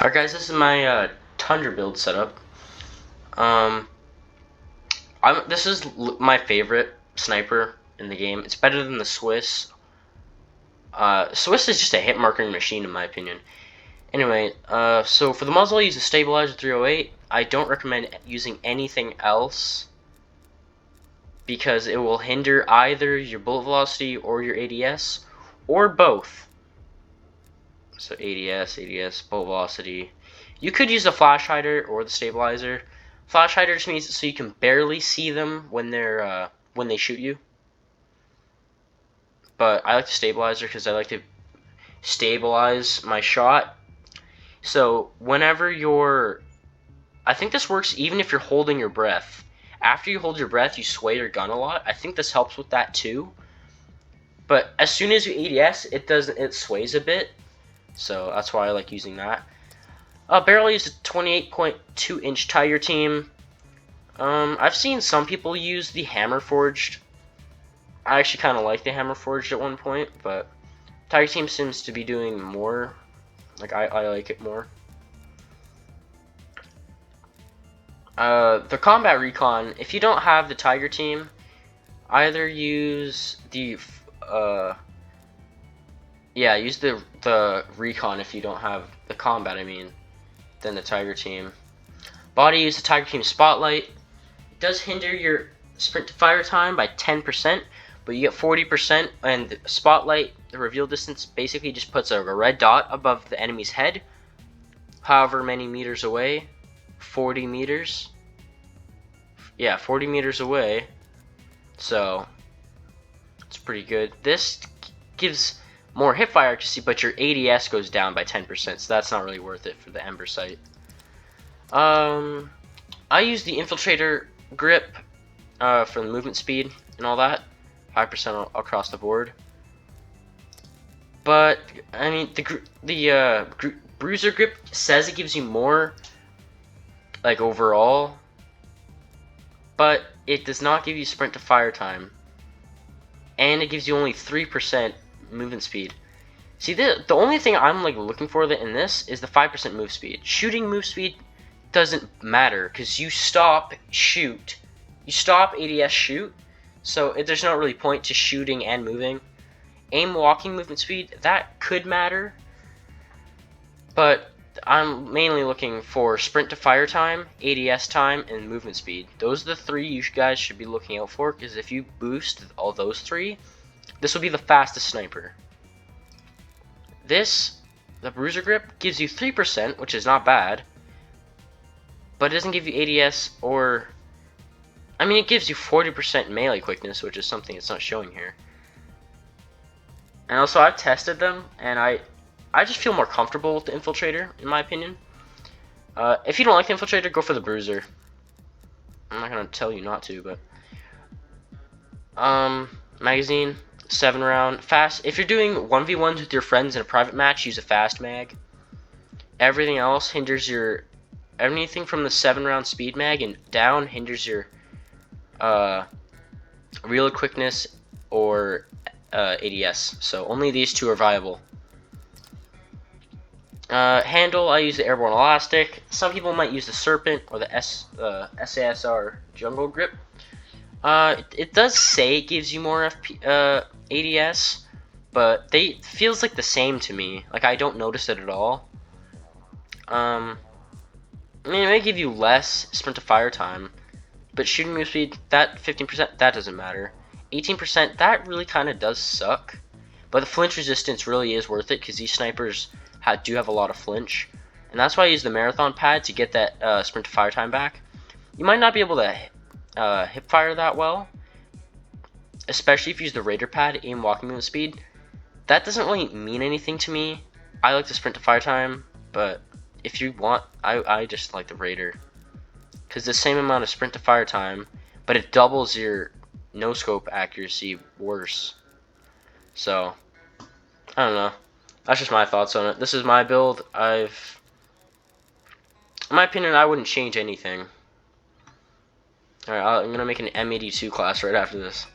Alright guys, this is my Tundra build setup. This is my favorite sniper in the game. It's better than the Swiss. Swiss is just a hit marking machine in my opinion. Anyway, so for the muzzle I use a stabilizer 308. I don't recommend using anything else because it will hinder either your bullet velocity or your ADS, or both. So ADS, bullet velocity. You could use the flash hider or the stabilizer. Flash hider just means so you can barely see them when they shoot you. But I like the stabilizer because I like to stabilize my shot. So whenever I think this works even if you're holding your breath. After you hold your breath, you sway your gun a lot. I think this helps with that too. But as soon as you ADS, it sways a bit. So that's why I like using that. Barrel is a 28.2 inch Tiger Team. I've seen some people use the hammer forged. I actually kind of like the hammer forged at one point, but Tiger Team seems to be doing more. Like I like it more. The combat recon. If you don't have the Tiger Team, either use the use the recon if you don't have the combat. I mean, than the Tiger Team. Body, use the Tiger Team Spotlight. It does hinder your sprint to fire time by 10%, but you get 40%, and the Spotlight, the reveal distance, basically just puts a red dot above the enemy's head, however many meters away. 40 meters. Yeah, 40 meters away. So it's pretty good. This gives more hipfire accuracy, but your ADS goes down by 10%, so that's not really worth it for the Ember sight. I use the Infiltrator grip for the movement speed and all that, 5% across the board. But I mean, the Bruiser grip says it gives you more, like overall, but it does not give you sprint to fire time, and it gives you only 3% movement speed. See, the only thing I'm like looking for in this is the 5% move speed. Shooting move speed doesn't matter because you stop shoot, you stop ADS shoot, so there's not really point to shooting and moving. Aim walking movement speed, that could matter, but I'm mainly looking for sprint to fire time, ADS time, and movement speed. Those are the three you guys should be looking out for, because if you boost all those three, this will be the fastest sniper. The Bruiser grip gives you 3%, which is not bad, but it doesn't give you ADS or, I mean, it gives you 40% melee quickness, which is something it's not showing here. And also, I've tested them, and I just feel more comfortable with the Infiltrator, in my opinion. If you don't like the Infiltrator, go for the Bruiser. I'm not gonna tell you not to, but magazine, 7-round, fast. If you're doing 1v1s with your friends in a private match, use a fast mag. Everything else hinders your, anything from the 7-round speed mag and down hinders your reload quickness or ADS. So only these two are viable. Handle, I use the airborne elastic. Some people might use the serpent or the SASR jungle grip. It does say it gives you more ADS, but it feels like the same to me. Like, I don't notice it at all. I mean, it may give you less sprint to fire time, but shooting move speed, that 15%, that doesn't matter. 18%, that really kind of does suck. But the flinch resistance really is worth it, because these snipers do have a lot of flinch. And that's why I use the marathon pad to get that sprint to fire time back. You might not be able to hip fire that well, especially if you use the Raider pad, aim walking movement speed. That doesn't really mean anything to me. I like the sprint to fire time, but if you want, I just like the Raider, because the same amount of sprint to fire time, but it doubles your no scope accuracy worse. So I don't know. That's just my thoughts on it. This is my build. In my opinion, I wouldn't change anything. Alright, I'm gonna make an M82 class right after this.